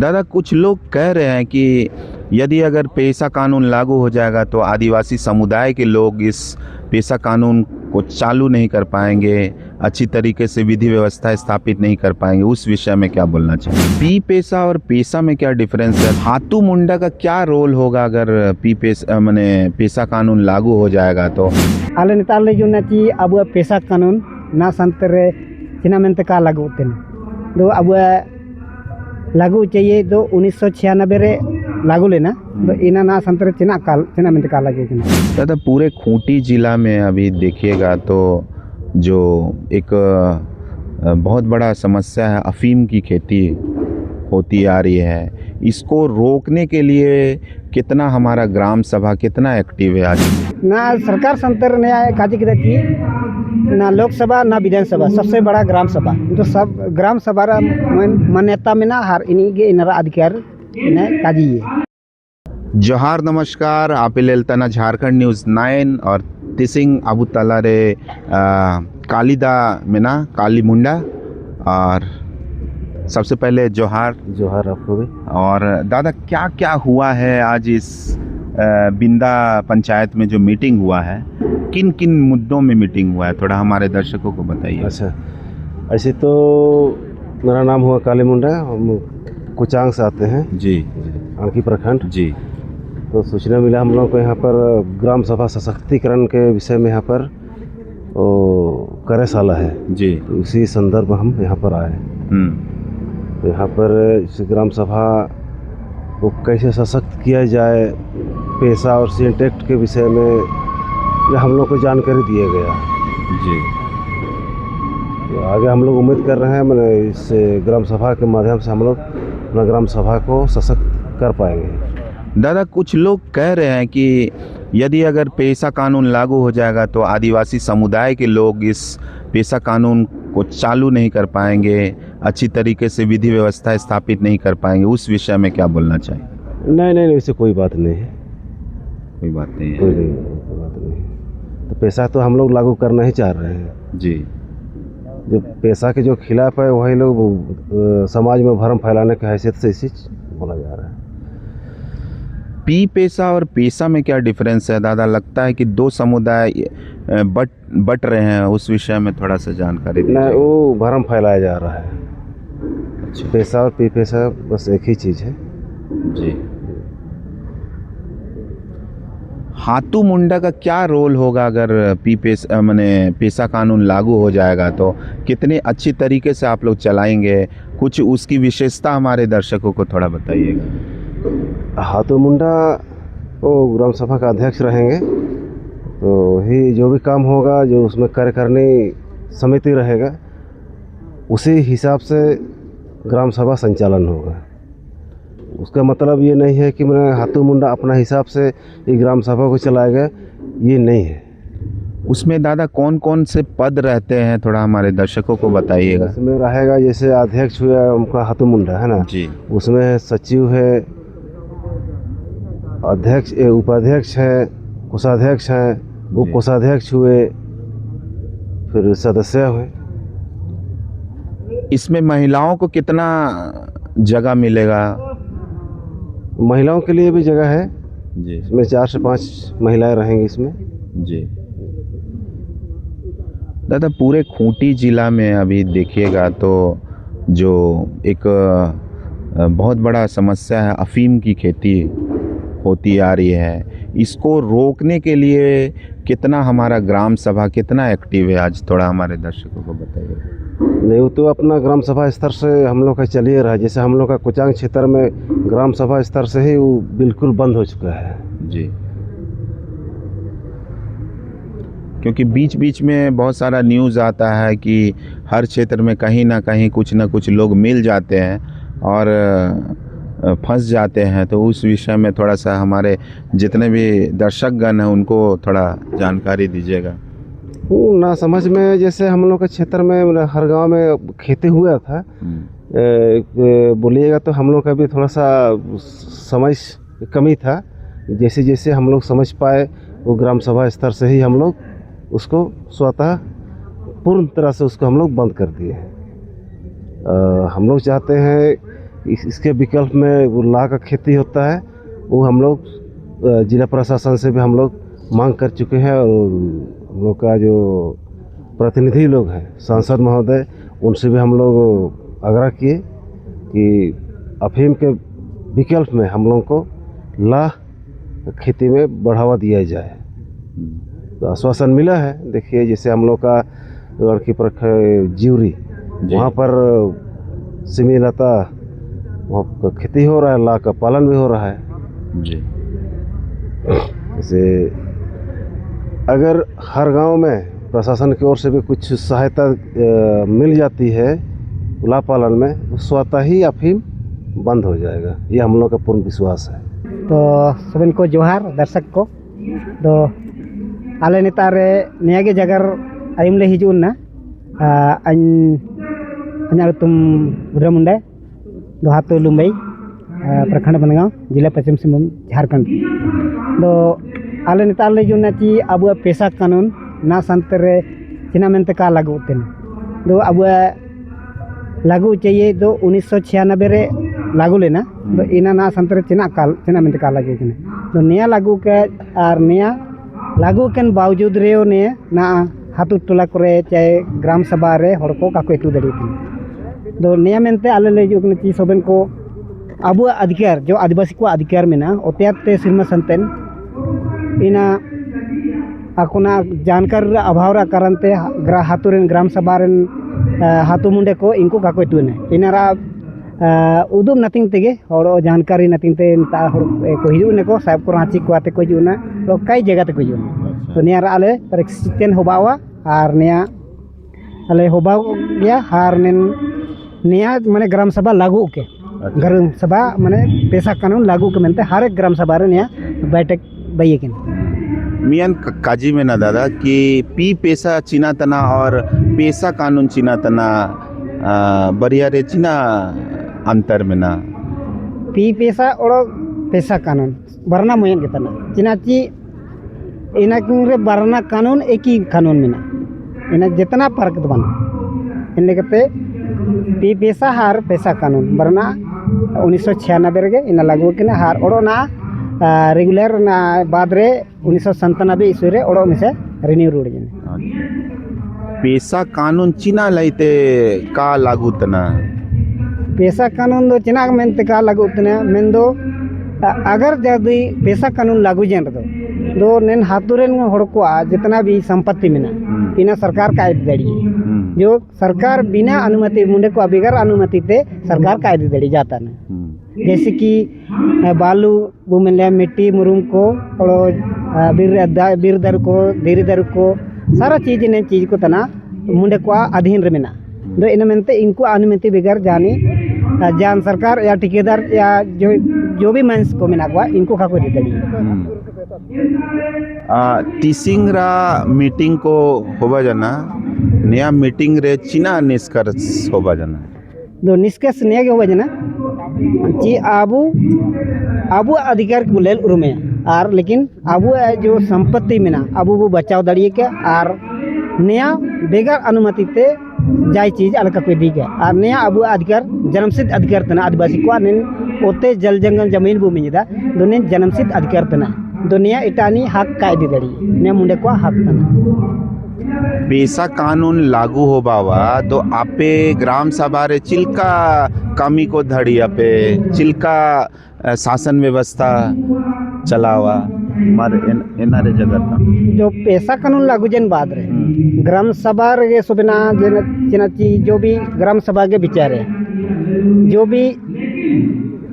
दादा, कुछ लोग कह रहे हैं कि यदि अगर पेशा कानून लागू हो जाएगा तो आदिवासी समुदाय के लोग इस पेशा कानून को चालू नहीं कर पाएंगे, अच्छी तरीके से विधि व्यवस्था स्थापित नहीं कर पाएंगे। उस विषय में क्या बोलना चाहिए? पी पेशा और पेशा में क्या डिफरेंस है? हाथू मुंडा का क्या रोल होगा अगर पी पेशा माने पेशा कानून लागू हो जाएगा तो? आले नेताले जो नाची अब पेशा कानून ना संतरे चिना मेंते का लागू तेन दो अब लागू चाहिए तो 1996 रे लागू लेना तो इना ना संतरे चिना मेंते का लागू केना। दादा, पूरे खूंटी जिला में अभी देखिएगा तो जो एक बहुत बड़ा समस्या है, अफीम की खेती होती आ रही है। इसको रोकने के लिए कितना हमारा ग्राम सभा कितना एक्टिव है आज? ना सरकार संतर ने काजी की ना लोकसभा ना विधानसभा, सबसे बड़ा ग्राम सभा तो सब ग्राम सभा मान्यता में ना हर इन्हीं इनरा अधिकार इन्हें काजी है। जोहार, नमस्कार। आप लेलतना झारखंड न्यूज़ 9 और तिसिंग अबू तला रे कालीदा में ना काली मुंडा। और सबसे पहले जोहार। जोहार आपको भी। और दादा, क्या क्या हुआ है आज इस बिंदा पंचायत में जो मीटिंग हुआ है? किन किन मुद्दों में मीटिंग हुआ है, थोड़ा हमारे दर्शकों को बताइए। अच्छा, ऐसे तो मेरा नाम हुआ काली मुंडा, हम कुचांग से आते हैं जी, आणकी प्रखंड जी। तो सूचना मिला हम लोग को यहाँ पर ग्राम सभा सशक्तिकरण के विषय में यहाँ पर कार्यशाला है जी। तो उसी संदर्भ में हम यहाँ पर आए। तो यहाँ पर इस ग्राम सभा को कैसे सशक्त किया जाए, पेशा और सिंटेक्ट के विषय में हम लोग को जानकारी दिया गया जी। तो आगे हम लोग उम्मीद कर रहे हैं मैंने इस ग्राम सभा के माध्यम से हम लोग अपना ग्राम सभा को सशक्त कर पाएंगे। दादा, कुछ लोग कह रहे हैं कि यदि अगर पेशा कानून लागू हो जाएगा तो आदिवासी समुदाय के लोग इस पेशा कानून को चालू नहीं कर पाएंगे, अच्छी तरीके से विधि व्यवस्था स्थापित नहीं कर पाएंगे। उस विषय में क्या बोलना चाहिए? नहीं, ऐसे कोई बात नहीं है। कोई बात नहीं है। कोई बात नहीं। तो पेशा तो हम लोग लागू करना ही चाह रहे हैं जी। जो पेशा के जो खिलाफ है वही लोग समाज में भ्रम फैलाने की हैसियत से इसी बोला जा रहा है। पी पेशा और पेशा में क्या डिफरेंस है दादा? लगता है कि दो समुदाय बट रहे हैं, उस विषय में थोड़ा सा जानकारी दीजिए। नहीं, वो भ्रम फैलाया जा रहा है। अच्छा। पेशा और पी पेशा बस एक ही चीज़ है जी। हाथू मुंडा का क्या रोल होगा अगर पी पेशा माने पेशा कानून लागू हो जाएगा तो? कितने अच्छी तरीके से आप लोग चलाएंगे, कुछ उसकी विशेषता हमारे दर्शकों को थोड़ा बताइएगा। हाथू मुंडा वो ग्राम सभा का अध्यक्ष रहेंगे तो ही जो भी काम होगा, जो उसमें कार्यकारिणी समिति रहेगा, उसी हिसाब से ग्राम सभा संचालन होगा। उसका मतलब ये नहीं है कि मैं हाथू मुंडा अपना हिसाब से ये ग्राम सभा को चलाएगा, ये नहीं है। उसमें दादा कौन कौन से पद रहते हैं, थोड़ा हमारे दर्शकों को बताइएगा। उसमें रहेगा जैसे अध्यक्ष हुआ उनका हाथू मुंडा है ना जी। उसमें सचिव है, अध्यक्ष उपाध्यक्ष है, कोषाध्यक्ष है, उप कोषाध्यक्ष हुए, फिर सदस्य हुए। इसमें महिलाओं को कितना जगह मिलेगा? महिलाओं के लिए भी जगह है जी। इसमें 4 से 5 महिलाएं रहेंगी इसमें। जी। दादा, पूरे खूंटी जिला में अभी देखिएगा तो जो एक बहुत बड़ा समस्या है, अफीम की खेती होती आ रही है। इसको रोकने के लिए कितना हमारा ग्राम सभा कितना एक्टिव है आज, थोड़ा हमारे दर्शकों को बताइए। नहीं, वो तो अपना ग्राम सभा स्तर से हम लोग का चलिए रहा है। जैसे हम लोग का कुचांग क्षेत्र में ग्राम सभा स्तर से ही वो बिल्कुल बंद हो चुका है जी। क्योंकि बीच बीच में बहुत सारा न्यूज़ आता है कि हर क्षेत्र में कहीं ना कहीं कुछ ना कुछ लोग मिल जाते हैं और फंस जाते हैं। तो उस विषय में थोड़ा सा हमारे जितने भी दर्शकगण हैं उनको थोड़ा जानकारी दीजिएगा। ना समझ में, जैसे हम लोग के क्षेत्र में हर गांव में खेती हुआ था, बोलिएगा तो हम लोग का भी थोड़ा सा समझ कमी था। जैसे जैसे हम लोग समझ पाए वो ग्राम सभा स्तर से ही हम लोग उसको स्वतः पूर्ण तरह से उसको हम लोग बंद कर दिए हैं। हम लोग चाहते हैं इसके विकल्प में वो लाह का खेती होता है, वो हम लोग जिला प्रशासन से भी हम लोग मांग कर चुके हैं, और हम लोग का जो प्रतिनिधि लोग हैं सांसद महोदय, उनसे भी हम लोग आग्रह किए कि अफीम के विकल्प में हम लोगों को लाह खेती में बढ़ावा दिया जाए। तो आश्वासन मिला है। देखिए जैसे हम लोग का लड़की पर ज्यूरी, वहाँ पर सिमी लता वहाँ का खेती हो रहा है, लाह का पालन भी हो रहा है जी। जैसे अगर हर गांव में प्रशासन की ओर से भी कुछ सहायता मिल जाती है लाह पालन में, तो स्वतः ही अफीम बंद हो जाएगा, ये हम लोग का पूर्ण विश्वास है। तो सबन को जोहार दर्शक को तो आले नेतार नियागे जगर आयम ले हिजुन ना अन्या तुम बुद्रामुंडा दो हाथो लुम्बई प्रखंड बनगांव जिला पश्चिम सिंहभूम झारखंड। तो आले नेतार ले जुना ची अब पेशा कानून ना संतरे चिना मेंते का लागू तेन दो अब लागू चाहिए तो 1996 रे लागू लेना, तो इना ना संतरे चिना मेंते का लागू कने तो नया लागू के और नया लागू के बावजूद रे ने ना हाथू टोला करे चाहे ग्राम सभा रे हड़ को काको एटू दड़ी तो नया मेंते आले ले जो कने ची सबन को अब अधिकार जो आदिवासी को अधिकार में ना ओत्याते सिरमा संतन इना आकोना जानकार अभाव कारण ते हाथुरेन ग्राम सभा रेन हाथू मुंडे को इनको काको एटूने इनारा उदुम नथिंग तेगे हड़ जानकारी नथिंग ते को हिजुने को साहब को रांची को आते को हिजुना तो कई जगह ते को हिजुना तो नियारा आले परिस्थितिन होबावा और निया आले होबाव गया हार नेन निया माने ग्राम सभा लागू के ग्राम सभा माने पेशा कानून लागू के मेनते हर एक ग्राम सभा रे निया बैठक बइए के मियान काजी में ना दादा कि पी पेशा चिना तना और पेशा कानून चिना तना बरिया रे चिना अंतर में ना पी पेशा और पेशा कानून बरना मोयन के तना चिना ची इना रे बरना कानून एक ही कानून में ना इना जितना फर्क तो बना इन्ने कते पी पेशा हार पेशा कानून बरना 1996 रे इना लागू के ना हार और ना रेगुलर ना बाद रे 1997 ईस्वी रे ओडो में से रिन्यू रोड जने पेशा कानून चिना लाइते का लागू तना पेशा कानून दो चिना मेनते का लागू तना मेन दो अगर जदी पेशा कानून लागू जन दो नेन हाथुरेन हड़ को जितना भी संपत्ति में ना इना सरकार कायदे दड़ी जो सरकार बिना अनुमति मुंडे को बिगर अनुमति ते सरकार कायदे दड़ी जाता ना जैसे कि बालू वो मिले मिट्टी मुरुम को और बिरदर को धीरेदर को सारा चीज़ ने चीज़ को तना मुंडे को अधीन रे मेना दो इन मेनते इनको अनुमति बगैर जानी जान सरकार या ठेकेदार या जो भी मैंस को मेना को इनको खाको दे दड़ी टीसिंगरा मीटिंग को होबा जाना नया मीटिंग रे चिना निष्कर्ष होबा जाना दो निष्कर्ष नया के होबा जाना कि आबू अधिकार के बोले उरुमे और लेकिन आबू जो संपत्ति में ना आबू वो बचाव दड़िए के और नया बेगर अनुमति ते जाय चीज अलग कोई दी के और नया आबू अधिकार जन्मसिद्ध अधिकार तना आदिवासी को ने ओते जल जंगल जमीन भूमि दा दोने जन्मसिद्ध अधिकार तना दुनिया इटानी हक कायदे दड़ी ने मुंडे को हक तना पेशा कानून लागू हो बावा तो आपे ग्राम सभा रे चिल्का कमी को धड़ी आपे चिल्का शासन व्यवस्था चलावा मारे एनारे जगह जो पेशा कानून लागू जन बाद रे ग्राम सभा रे सुबना जेना चीज जो भी ग्राम सभा के विचारे जो भी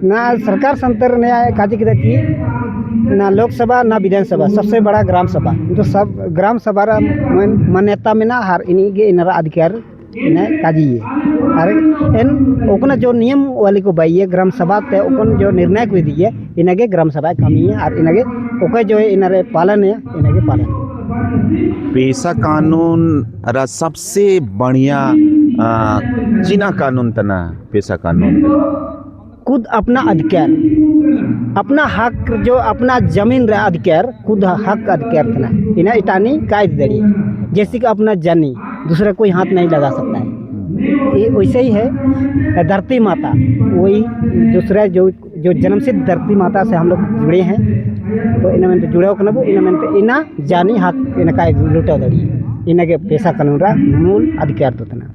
ना सरकार संतर ने काजी की ना लोकसभा ना विधानसभा सबसे बड़ा ग्राम सभा तो सब ग्राम सभा मान्यता में ना हर इन्हीं के इनरा अधिकार इन्हें काजी है और इन ओकना जो नियम वाली को बाई है ग्राम सभा ते ओकन जो निर्णय को दी है इन्हें के ग्राम सभा कमी है और इन्हें ओके जो है इनरे पालन है इन्हें के पालन पेशा कानून रा सबसे बढ़िया चीना कानून तना पेशा कानून खुद अपना अधिकार अपना हक जो अपना जमीन रे अधिकार खुद हक अधिकार तना इन्हें इटानी कायदे दड़ी जैसे कि अपना जानी दूसरा कोई हाथ नहीं लगा सकता है ये वैसे ही है धरती माता, वही दूसरा जो जन्मसिद्ध धरती माता से हम लोग जुड़े हैं। तो इनमें तो जुड़े हो इनमें इना जानी हक इनका लुटा दड़ी इनके पैसा कानून रा मूल अधिकार तो तना।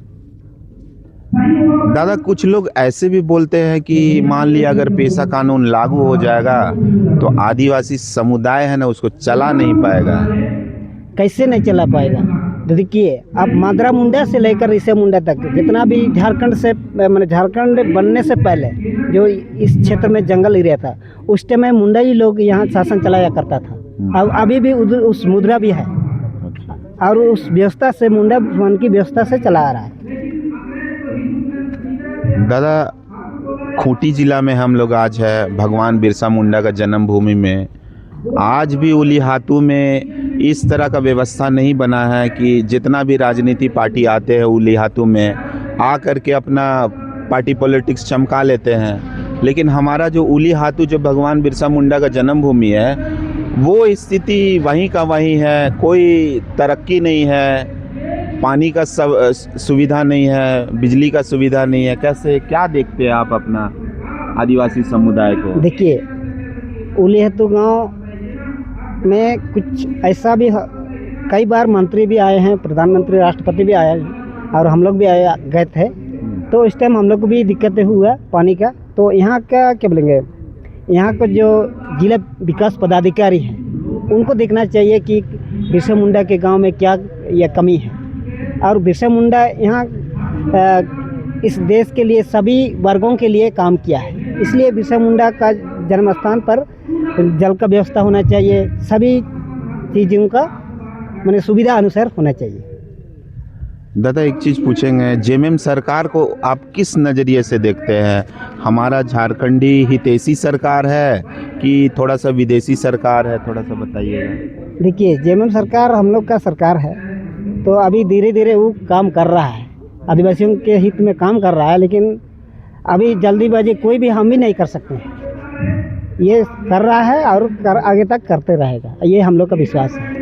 दादा कुछ लोग ऐसे भी बोलते हैं कि मान लिया अगर पेशा कानून लागू हो जाएगा तो आदिवासी समुदाय है ना उसको चला नहीं पाएगा। कैसे नहीं चला पाएगा? तो देखिए अब मादरा मुंडा से लेकर इसे मुंडा तक जितना भी झारखंड से मैंने झारखंड बनने से पहले जो इस क्षेत्र में जंगल एरिया था उस टाइम में मुंडा ही लोग यहाँ शासन चलाया करता था। अब अभी भी उस मुद्रा भी है और उस व्यवस्था से मुंडा वन की व्यवस्था से चला आ रहा है। दादा खूंटी जिला में हम लोग आज है भगवान बिरसा मुंडा का जन्मभूमि में, आज भी उलीहातू में इस तरह का व्यवस्था नहीं बना है कि जितना भी राजनीति पार्टी आते हैं उलीहातू में आ कर के अपना पार्टी पॉलिटिक्स चमका लेते हैं। लेकिन हमारा जो उलीहातू जो भगवान बिरसा मुंडा का जन्मभूमि है वो स्थिति वहीं का वहीं है, कोई तरक्की नहीं है, पानी का सुविधा नहीं है, बिजली का सुविधा नहीं है। कैसे क्या देखते हैं आप अपना आदिवासी समुदाय को? देखिए उलीहातू गांव में कुछ ऐसा भी कई बार मंत्री भी आए हैं, प्रधानमंत्री राष्ट्रपति भी आए हैं और हम लोग भी आए गए थे। तो इस टाइम हम लोग को भी दिक्कतें हुआ पानी का। तो यहाँ का क्या बोलेंगे, यहाँ को जो जिला विकास पदाधिकारी हैं उनको देखना चाहिए कि बिरसा मुंडा के गांव में क्या यह कमी है। और बिरसा मुंडा यहाँ इस देश के लिए सभी वर्गों के लिए काम किया है, इसलिए बिरसा मुंडा का जन्म स्थान पर जल का व्यवस्था होना चाहिए, सभी चीज़ों का माने सुविधा अनुसार होना चाहिए। दादा एक चीज़ पूछेंगे, जेएमएम सरकार को आप किस नज़रिए से देखते हैं? हमारा झारखंडी हितैषी सरकार है कि थोड़ा सा विदेशी सरकार है, थोड़ा सा बताइएगा। देखिए जेएमएम सरकार हम लोग का सरकार है, तो अभी धीरे धीरे वो काम कर रहा है, आदिवासियों के हित में काम कर रहा है। लेकिन अभी जल्दीबाजी कोई भी हम भी नहीं कर सकते हैं, ये कर रहा है और आगे तक करते रहेगा, ये हम लोग का विश्वास है।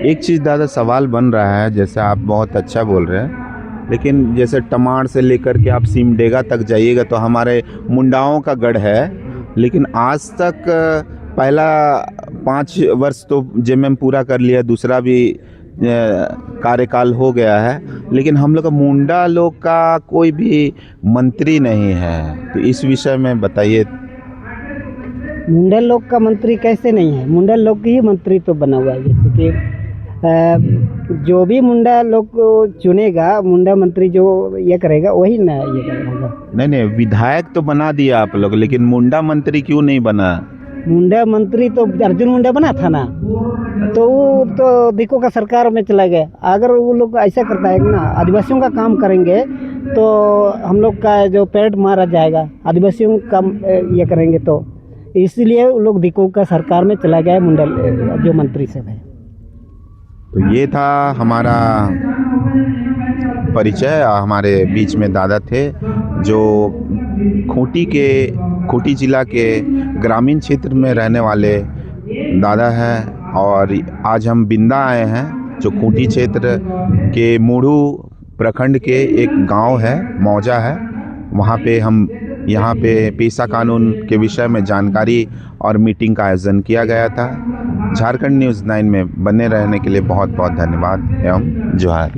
एक चीज़ दादा सवाल बन रहा है, जैसे आप बहुत अच्छा बोल रहे हैं, लेकिन जैसे टमाड़ से लेकर के आप सिमडेगा तक जाइएगा तो हमारे मुंडाओं का गढ़ है, लेकिन आज तक पहला 5 वर्ष तो जेएमएम पूरा कर लिया, दूसरा भी कार्यकाल हो गया है, लेकिन हम लोग का मुंडा लोग का कोई भी मंत्री नहीं है। तो इस विषय में बताइए। मुंडा लोग का मंत्री कैसे नहीं है? मुंडा लोग की ही मंत्री तो बना हुआ है। जैसे कि जो भी मुंडा लोग को चुनेगा, मुंडा मंत्री जो ये करेगा वही ना ये करेगा। नहीं विधायक तो बना दिया आप लोग, लेकिन मुंडा मंत्री क्यों नहीं बना? मुंडा मंत्री तो अर्जुन मुंडा बना था ना, तो वो तो दिक्को का सरकार में चला गया। अगर वो लोग ऐसा करता है ना आदिवासियों का काम करेंगे तो हम लोग का जो पेड़ मारा जाएगा, आदिवासियों का ये करेंगे तो इसलिए वो लोग दिक्को का सरकार में चला गया मुंडा जो मंत्री सब है। तो ये था हमारा परिचय। हमारे बीच में दादा थे जो खूंटी जिला के ग्रामीण क्षेत्र में रहने वाले दादा हैं, और आज हम बिंदा आए हैं जो खूंटी क्षेत्र के मुड़ू प्रखंड के एक गांव है, मौजा है, वहाँ पे हम यहाँ पे पेशा कानून के विषय में जानकारी और मीटिंग का आयोजन किया गया था। झारखंड न्यूज़ 9 में बने रहने के लिए बहुत बहुत धन्यवाद एवं जोहार।